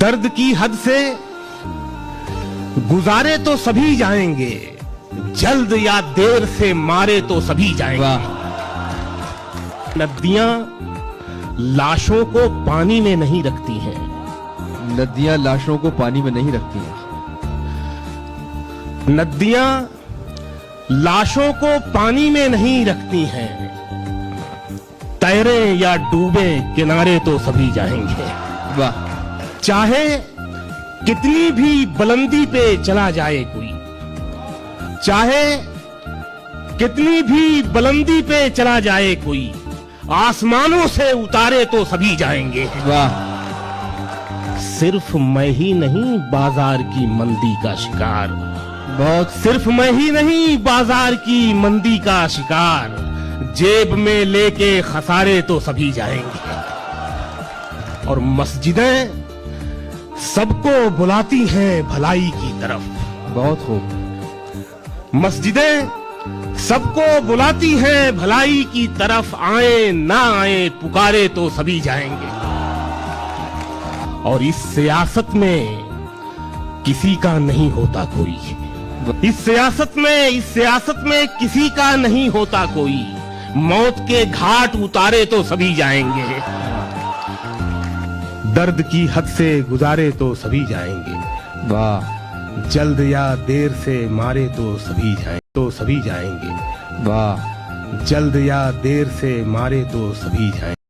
दर्द की हद से गुजारे तो सभी जाएंगे, जल्द या देर से मारे तो सभी जाएंगे। नदियां लाशों को पानी में नहीं रखती हैं। नदियां लाशों को पानी में नहीं रखती हैं। नदियां लाशों को पानी में नहीं रखती हैं। तैरे या डूबे किनारे तो सभी जाएंगे। वाह। चाहे कितनी भी बुलंदी पे चला जाए कोई, चाहे कितनी भी बुलंदी पे चला जाए कोई, आसमानों से उतारे तो सभी जाएंगे। वाह। सिर्फ मैं ही नहीं बाजार की मंदी का शिकार, बहुत। सिर्फ मैं ही नहीं बाजार की मंदी का शिकार, जेब में लेके खसारे तो सभी जाएंगे। और मस्जिदें सबको बुलाती हैं भलाई की तरफ। बहुत खूब। मस्जिदें सबको बुलाती हैं भलाई की तरफ, आए ना आए पुकारे तो सभी जाएंगे। और इस सियासत में किसी का नहीं होता कोई, इस सियासत में किसी का नहीं होता कोई, मौत के घाट उतारे तो सभी जाएंगे। दर्द की हद से गुजारे तो सभी जाएंगे। वाह। जल्द या देर से मारे तो सभी जाएंगे। वाह। जल्द या देर से मारे तो सभी जाएंगे।